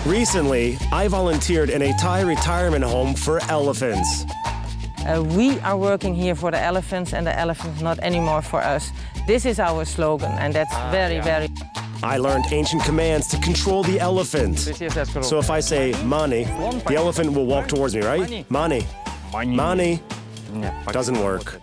Recently, I volunteered in a Thai retirement home for elephants. We are working here for the elephants and the elephants not anymore for us. This is our slogan and that's very. I learned ancient commands to control the elephant. So if I say mani, the elephant will walk towards me, right? Mani. Mani. Doesn't work.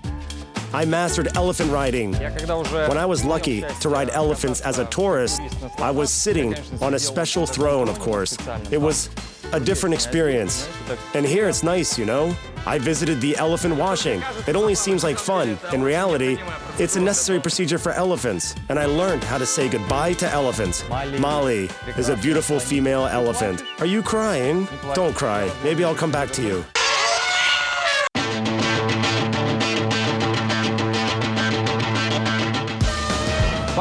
I mastered elephant riding. When I was lucky to ride elephants as a tourist, I was sitting on a special throne, of course. It was a different experience. And here it's nice, you know? I visited the elephant washing. It only seems like fun. In reality, it's a necessary procedure for elephants. And I learned how to say goodbye to elephants. Mali is a beautiful female elephant. Are you crying? Don't cry. Maybe I'll come back to you.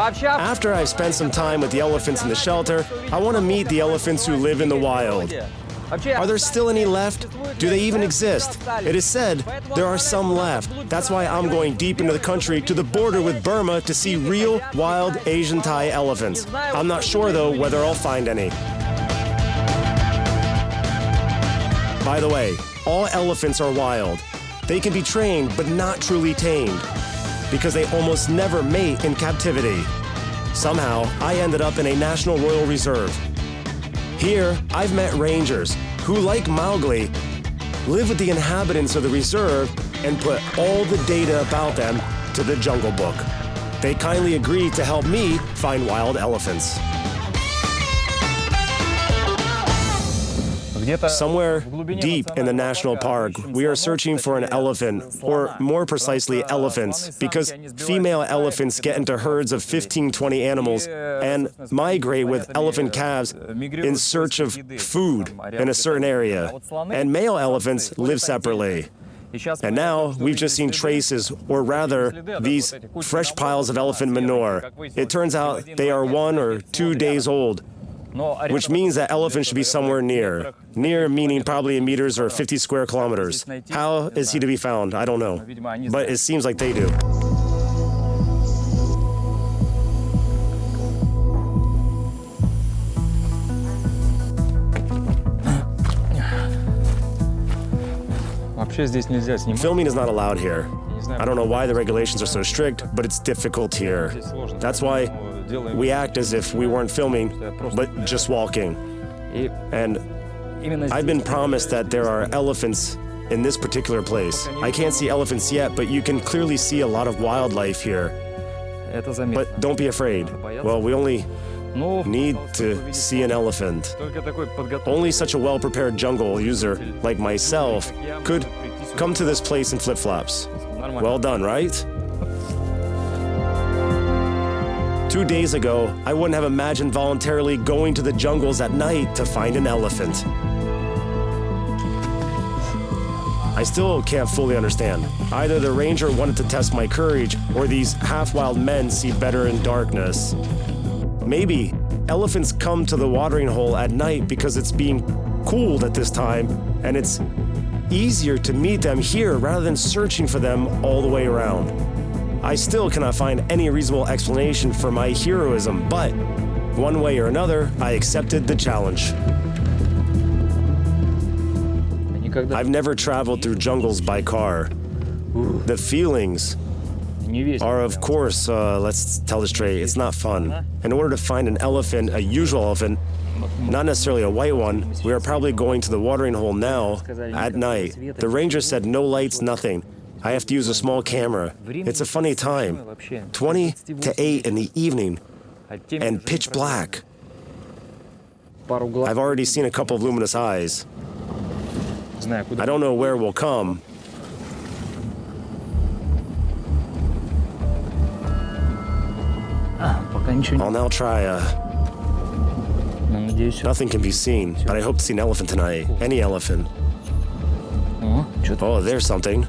After I've spent some time with the elephants in the shelter, I want to meet the elephants who live in the wild. Are there still any left? Do they even exist? It is said there are some left. That's why I'm going deep into the country to the border with Burma to see real, wild Asian Thai elephants. I'm not sure, though, whether I'll find any. By the way, all elephants are wild. They can be trained, but not truly tamed, because they almost never mate in captivity. Somehow, I ended up in a National Royal Reserve. Here, I've met rangers who, like Mowgli, live with the inhabitants of the reserve and put all the data about them to the Jungle Book. They kindly agreed to help me find wild elephants. Somewhere deep in the national park, we are searching for an elephant, or more precisely elephants, because female elephants get into herds of 15-20 animals and migrate with elephant calves in search of food in a certain area, and male elephants live separately. And now we've just seen traces, or rather, these fresh piles of elephant manure. It turns out they are 1 or 2 days old, which means that elephants should be somewhere near. Near meaning probably in meters or 50 square kilometers. How is he to be found? I don't know. But it seems like they do. Filming is not allowed here. I don't know why the regulations are so strict, but it's difficult here. That's why we act as if we weren't filming, but just walking. And I've been promised that there are elephants in this particular place. I can't see elephants yet, but you can clearly see a lot of wildlife here. But don't be afraid. Well, we only need to see an elephant. Only such a well-prepared jungle user like myself could come to this place in flip-flops. Well done, right? 2 days ago, I wouldn't have imagined voluntarily going to the jungles at night to find an elephant. I still can't fully understand. Either the ranger wanted to test my courage, or these half-wild men see better in darkness. Maybe elephants come to the watering hole at night because it's being cooled at this time, and it's easier to meet them here rather than searching for them all the way around. I still cannot find any reasonable explanation for my heroism, but one way or another, I accepted the challenge. I've never traveled through jungles by car. The feelings are, of course, let's tell this straight, it's not fun. In order to find an elephant, a usual elephant, not necessarily a white one, we are probably going to the watering hole now at night. The ranger said no lights, nothing. I have to use a small camera. It's a funny time, 20 to 8 in the evening, and pitch black. I've already seen a couple of luminous eyes. I don't know where we'll come. I'll now try nothing can be seen, but I hope to see an elephant tonight. Any elephant. Oh, there's something.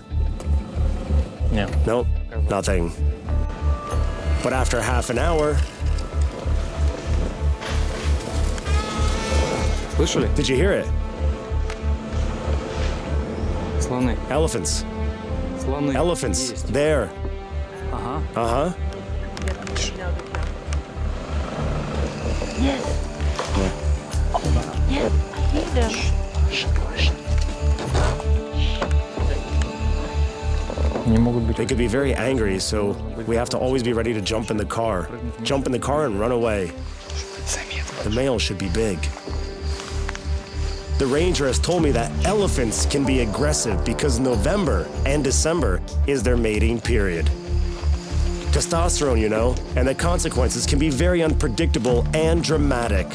Nope, nothing. But after half an hour... Did you hear it? Elephants. Elephants. There. Uh-huh. They could be very angry, so we have to always be ready to jump in the car. Jump in the car and run away. The male should be big. The ranger has told me that elephants can be aggressive because November and December is their mating period. Testosterone, you know, and the consequences can be very unpredictable and dramatic.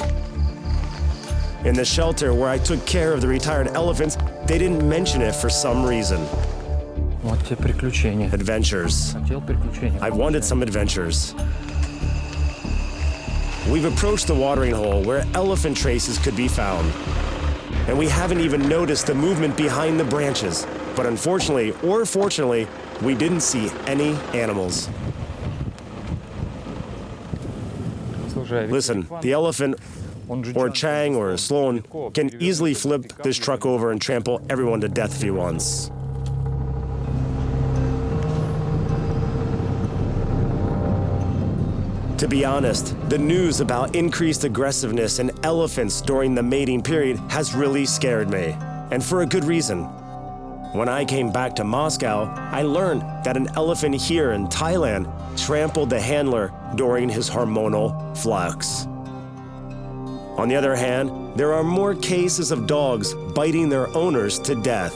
In the shelter where I took care of the retired elephants, they didn't mention it for some reason. Adventures. I wanted some adventures. We've approached the watering hole where elephant traces could be found. And we haven't even noticed the movement behind the branches. But unfortunately, or fortunately, we didn't see any animals. Listen, the elephant, or Chang, or Sloan, can easily flip this truck over and trample everyone to death if he wants. To be honest, the news about increased aggressiveness in elephants during the mating period has really scared me, and for a good reason. When I came back to Moscow, I learned that an elephant here in Thailand trampled the handler during his hormonal flux. On the other hand, there are more cases of dogs biting their owners to death.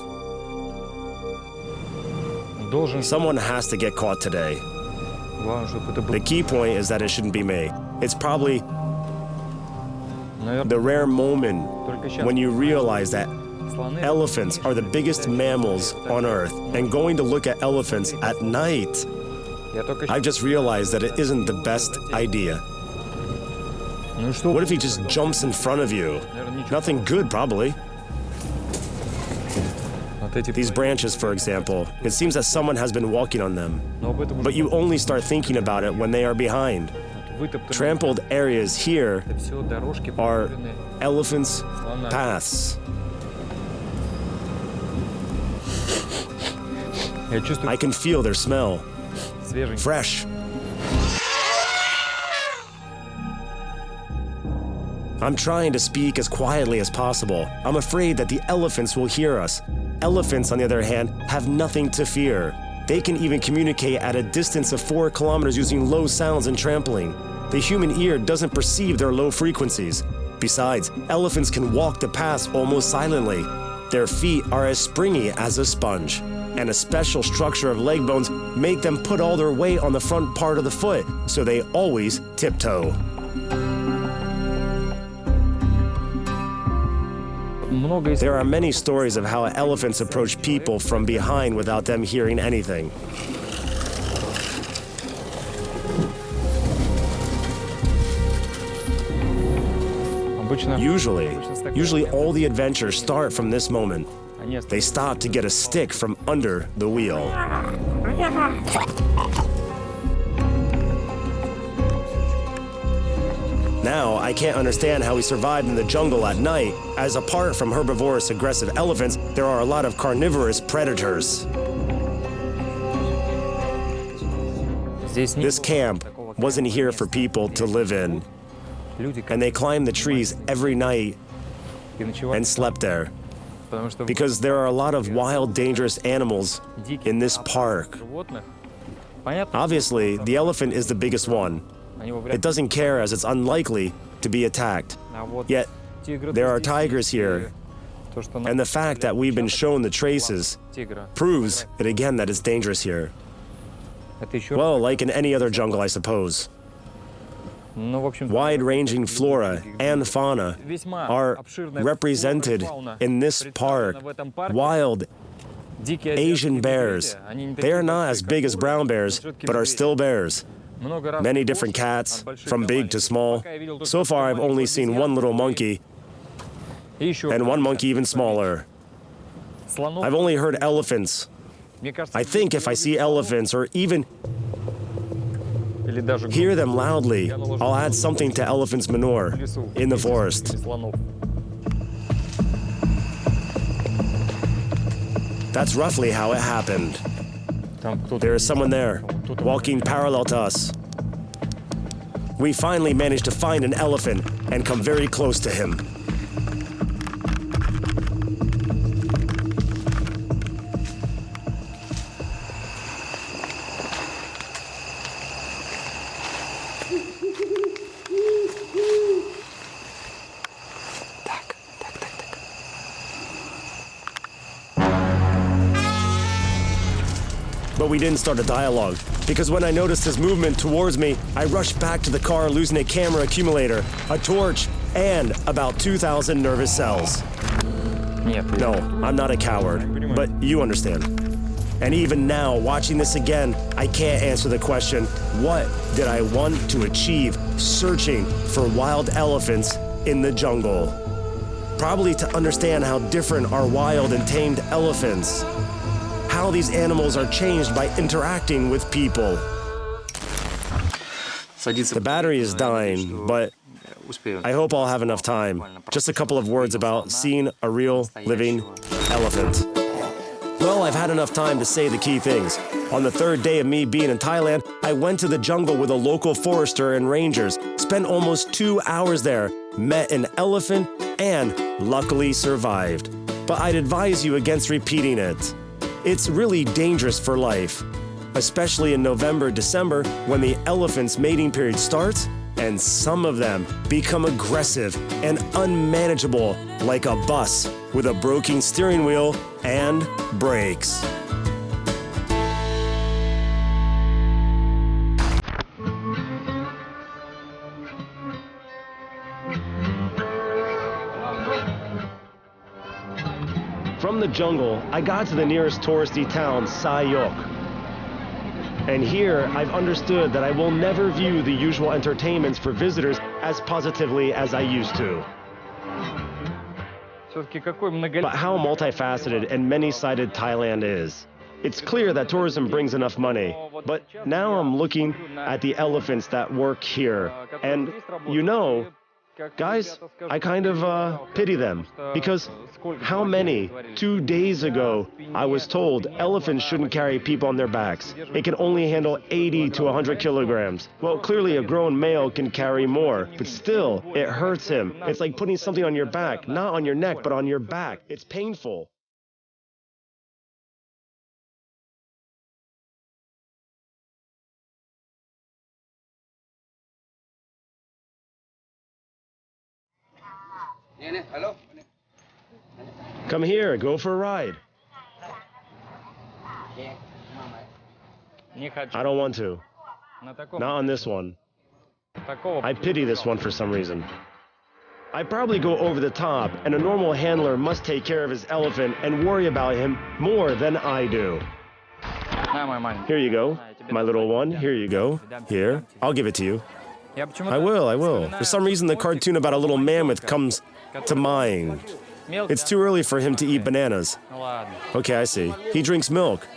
Someone has to get caught today. The key point is that it shouldn't be me. It's probably the rare moment when you realize that elephants are the biggest mammals on Earth, and going to look at elephants at night, I've just realized that it isn't the best idea. What if he just jumps in front of you? Nothing good, probably. These branches, for example, it seems that someone has been walking on them. But you only start thinking about it when they are behind. Trampled areas here are elephants' paths. I can feel their smell. Fresh. I'm trying to speak as quietly as possible. I'm afraid that the elephants will hear us. Elephants, on the other hand, have nothing to fear. They can even communicate at a distance of 4 kilometers using low sounds and trampling. The human ear doesn't perceive their low frequencies. Besides, elephants can walk the paths almost silently. Their feet are as springy as a sponge, and a special structure of leg bones make them put all their weight on the front part of the foot, so they always tiptoe. There are many stories of how elephants approach people from behind without them hearing anything. Usually all the adventures start from this moment. They stop to get a stick from under the wheel. Now, I can't understand how we survived in the jungle at night, as apart from herbivorous aggressive elephants, there are a lot of carnivorous predators. This camp wasn't here for people to live in, and they climbed the trees every night and slept there, because there are a lot of wild, dangerous animals in this park. Obviously, the elephant is the biggest one. It doesn't care as it's unlikely to be attacked. Yet, there are tigers here, and the fact that we've been shown the traces proves it again that it's dangerous here. Well, like in any other jungle, I suppose. Wide-ranging flora and fauna are represented in this park. Wild Asian bears. They are not as big as brown bears, but are still bears. Many different cats, from big to small. So far, I've only seen one little monkey, and one monkey even smaller. I've only heard elephants. I think if I see elephants, or even hear them loudly, I'll add something to elephant's manure in the forest. That's roughly how it happened. There is someone there, walking parallel to us. We finally managed to find an elephant and come very close to him. But we didn't start a dialogue, because when I noticed his movement towards me, I rushed back to the car losing a camera accumulator, a torch, and about 2,000 nervous cells. No, I'm not a coward, but you understand. And even now, watching this again, I can't answer the question, what did I want to achieve searching for wild elephants in the jungle? Probably to understand how different are wild and tamed elephants, how these animals are changed by interacting with people. The battery is dying, but I hope I'll have enough time. Just a couple of words about seeing a real, living elephant. Well, I've had enough time to say the key things. On the third day of me being in Thailand, I went to the jungle with a local forester and rangers, spent almost 2 hours there, met an elephant, and luckily survived. But I'd advise you against repeating it. It's really dangerous for life, especially in November, December, when the elephant's mating period starts, and some of them become aggressive and unmanageable like a bus with a broken steering wheel and brakes. From the jungle, I got to the nearest touristy town, Sayok. And here, I've understood that I will never view the usual entertainments for visitors as positively as I used to. But how multifaceted and many-sided Thailand is. It's clear that tourism brings enough money, but now I'm looking at the elephants that work here. And you know, guys, I kind of pity them, because how many? 2 days ago, I was told elephants shouldn't carry people on their backs. It can only handle 80 to 100 kilograms. Well, clearly a grown male can carry more, but still, it hurts him. It's like putting something on your back, not on your neck, but on your back. It's painful. Come here, go for a ride. I don't want to. Not on this one. I pity this one for some reason. I probably go over the top, and a normal handler must take care of his elephant and worry about him more than I do. Here you go, my little one. Here you go. Here, I'll give it to you. I will. For some reason, the cartoon about a little mammoth comes to mind. It's too early for him to eat bananas. Okay, I see. He drinks milk.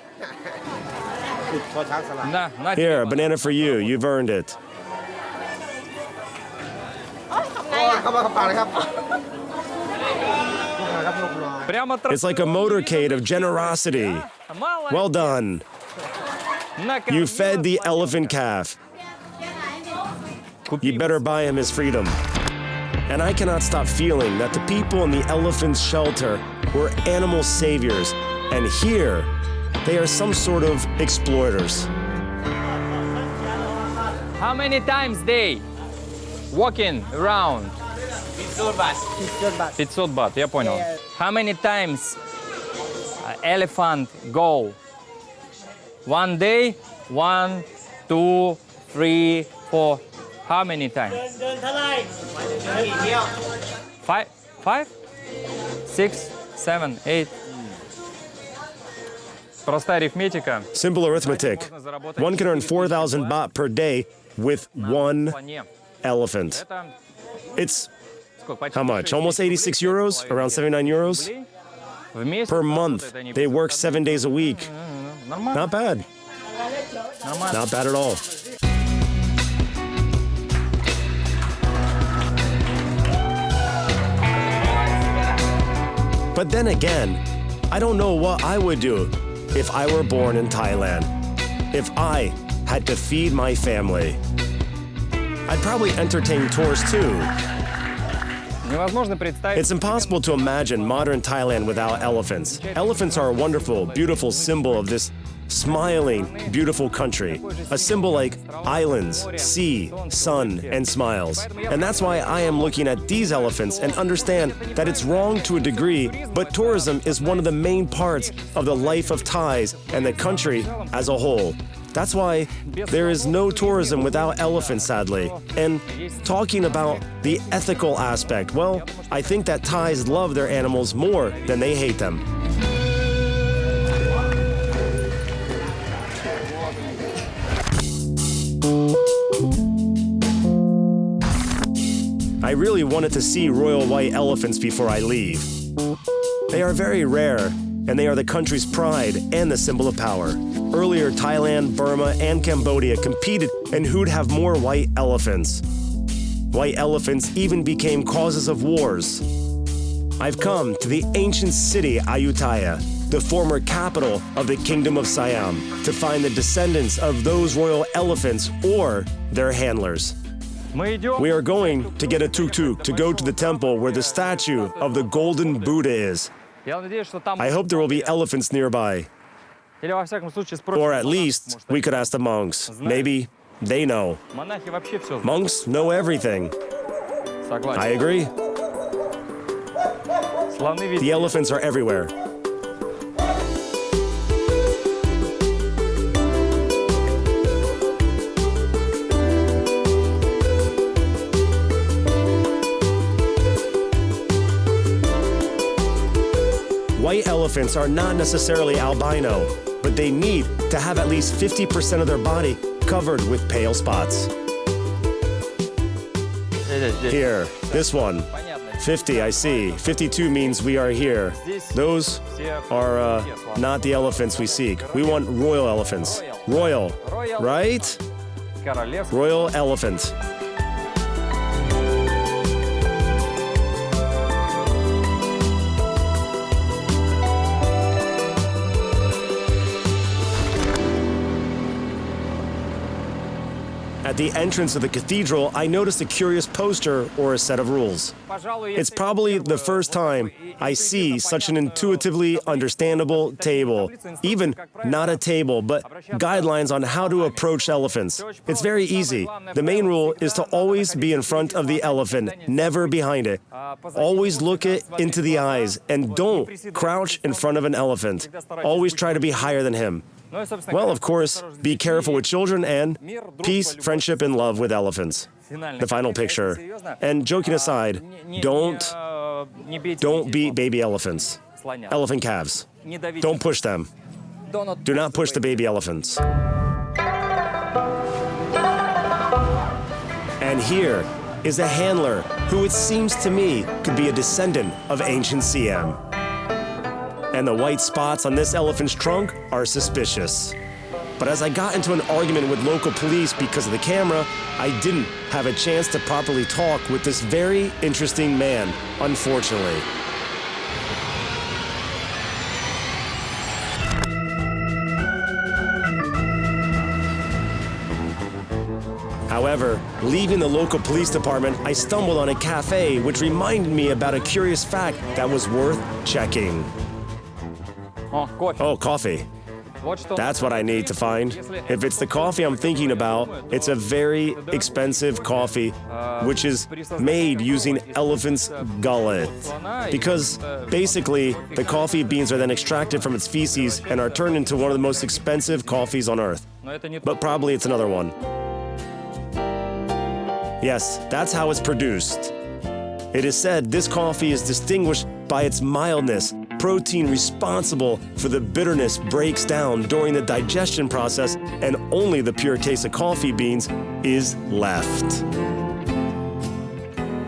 Here, a banana for you. You've earned it. It's like a motorcade of generosity. Well done. You fed the elephant calf. You better buy him his freedom. And I cannot stop feeling that the people in the elephant's shelter were animal saviors, and here they are some sort of exploiters. How many times they walking around? 500 baht, я понял. How many times elephant go? 1 day? 1, 2, 3, 4. How many times? 5, 6, 7, 8. Простая арифметика. Simple arithmetic. One can earn 4,000 baht per day with one elephant. It's how much? Almost 86 euros? Around 79 euros? Per month. They work 7 days a week. Not bad. Not bad at all. But then again, I don't know what I would do if I were born in Thailand. If I had to feed my family. I'd probably entertain tourists too. It's impossible to imagine modern Thailand without elephants. Elephants are a wonderful, beautiful symbol of this smiling, beautiful country. A symbol like islands, sea, sun, and smiles. And that's why I am looking at these elephants and understand that it's wrong to a degree, but tourism is one of the main parts of the life of Thais and the country as a whole. That's why there is no tourism without elephants, sadly. And talking about the ethical aspect, well, I think that Thais love their animals more than they hate them. I really wanted to see royal white elephants before I leave. They are very rare, and they are the country's pride and the symbol of power. Earlier, Thailand, Burma, and Cambodia competed in who'd have more white elephants. White elephants even became causes of wars. I've come to the ancient city Ayutthaya, the former capital of the Kingdom of Siam, to find the descendants of those royal elephants or their handlers. We are going to get a tuk-tuk to go to the temple where the statue of the golden Buddha is. I hope there will be elephants nearby. Or at least we could ask the monks. Maybe they know. Monks know everything. I agree. The elephants are everywhere. White elephants are not necessarily albino, but they need to have at least 50% of their body covered with pale spots. Here, this one. 50, I see. 52 means we are here. Those are not the elephants we seek. We want royal elephants. Royal, right? Royal elephant. At the entrance of the cathedral, I noticed a curious poster or a set of rules. It's probably the first time I see such an intuitively understandable table. Even not a table, but guidelines on how to approach elephants. It's very easy. The main rule is to always be in front of the elephant, never behind it. Always look it into the eyes and don't crouch in front of an elephant. Always try to be higher than him. Well, of course, be careful with children and peace, friendship, and love with elephants. The final picture. And joking aside, don't beat baby elephants. Elephant calves. Don't push them. Do not push the baby elephants. And here is a handler who it seems to me could be a descendant of ancient Siam. And the white spots on this elephant's trunk are suspicious. But as I got into an argument with local police because of the camera, I didn't have a chance to properly talk with this very interesting man, unfortunately. However, leaving the local police department, I stumbled on a cafe which reminded me about a curious fact that was worth checking. Oh, coffee. That's what I need to find. If it's the coffee I'm thinking about, it's a very expensive coffee, which is made using elephant's gullet. Because basically, the coffee beans are then extracted from its feces and are turned into one of the most expensive coffees on earth. But probably it's another one. Yes, that's how it's produced. It is said this coffee is distinguished by its mildness. Protein responsible for the bitterness breaks down during the digestion process, and only the pure taste of coffee beans is left.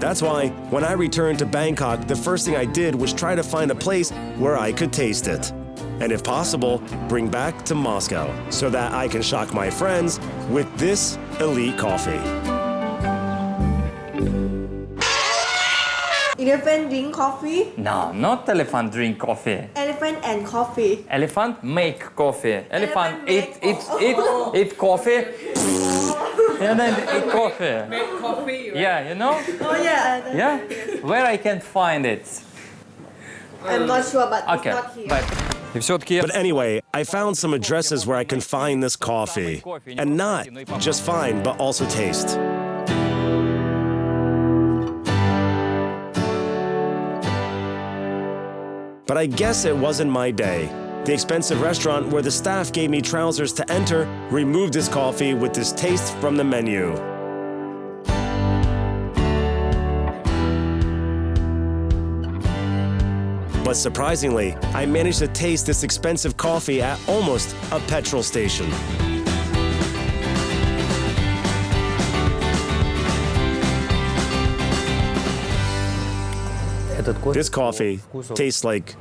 That's why, when I returned to Bangkok, the first thing I did was try to find a place where I could taste it. And if possible, bring back to Moscow so that I can shock my friends with this elite coffee. Elephant drink coffee? No, not elephant drink coffee. Elephant and coffee. Elephant make coffee. Elephant eat coffee. And then eat coffee. Make coffee, right? Yeah, you know? Oh yeah. Yeah? Where I can find it? I'm not sure, but Okay, it's not here. but But anyway, I found some addresses where I can find this coffee. And not just find, but also taste. But I guess it wasn't my day. The expensive restaurant where the staff gave me trousers to enter removed this coffee with this taste from the menu. But surprisingly, I managed to taste this expensive coffee at almost a petrol station. This coffee tastes like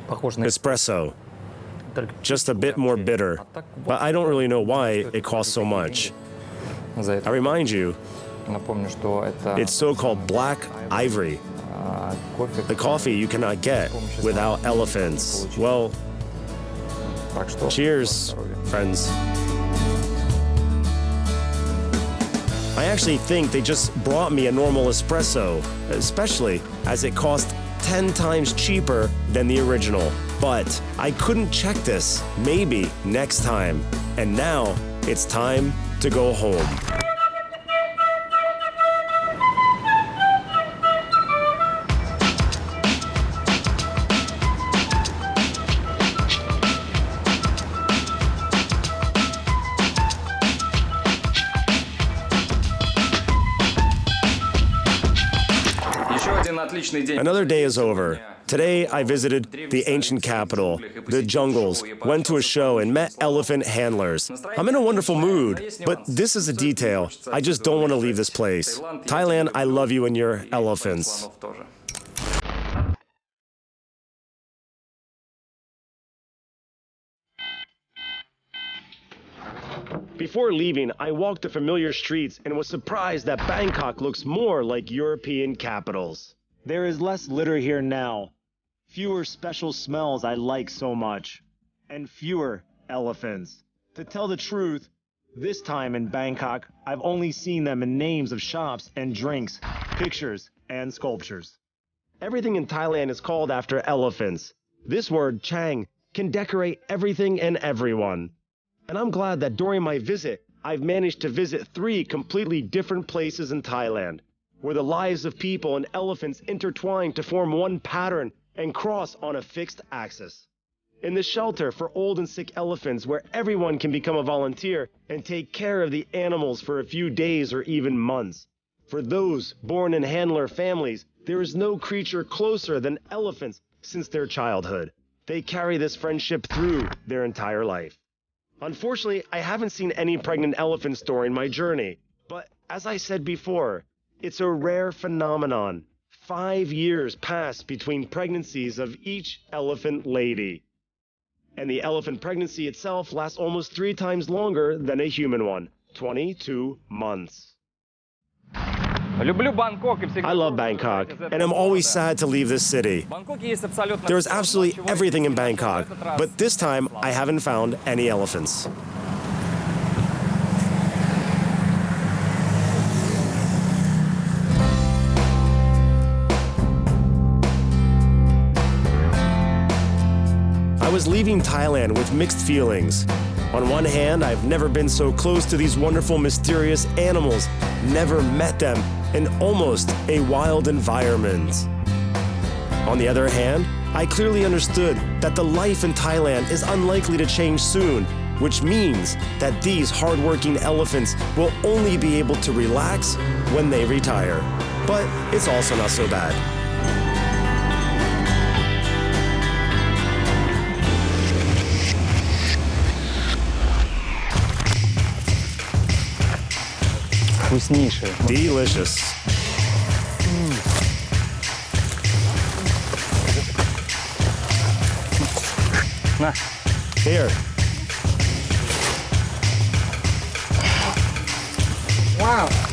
espresso, just a bit more bitter, but I don't really know why it costs so much. I remind you, it's so-called black ivory. The coffee you cannot get without elephants. Well, cheers, friends. I actually think they just brought me a normal espresso, especially as it cost 10 times cheaper than the original. But I couldn't check this. Maybe next time. And now it's time to go home. Another day is over. Today, I visited the ancient capital, the jungles, went to a show and met elephant handlers. I'm in a wonderful mood, but this is a detail. I just don't want to leave this place. Thailand, I love you and your elephants. Before leaving, I walked the familiar streets and was surprised that Bangkok looks more like European capitals. There is less litter here now, fewer special smells I like so much, and fewer elephants. To tell the truth, this time in Bangkok, I've only seen them in names of shops and drinks, pictures, and sculptures. Everything in Thailand is called after elephants. This word, chang, can decorate everything and everyone. And I'm glad that during my visit, I've managed to visit 3 completely different places in Thailand, where the lives of people and elephants intertwine to form one pattern and cross on a fixed axis. In the shelter for old and sick elephants, where everyone can become a volunteer and take care of the animals for a few days or even months. For those born in handler families, there is no creature closer than elephants since their childhood. They carry this friendship through their entire life. Unfortunately, I haven't seen any pregnant elephants during my journey, but as I said before, it's a rare phenomenon. 5 years pass between pregnancies of each elephant lady. And the elephant pregnancy itself lasts almost 3 times longer than a human one, 22 months. I love Bangkok, and I'm always sad to leave this city. There's absolutely everything in Bangkok, but this time I haven't found any elephants. I was leaving Thailand with mixed feelings. On one hand, I've never been so close to these wonderful, mysterious animals, never met them in almost a wild environment. On the other hand, I clearly understood that the life in Thailand is unlikely to change soon, which means that these hardworking elephants will only be able to relax when they retire. But it's also not so bad. Delicious. Here. Wow.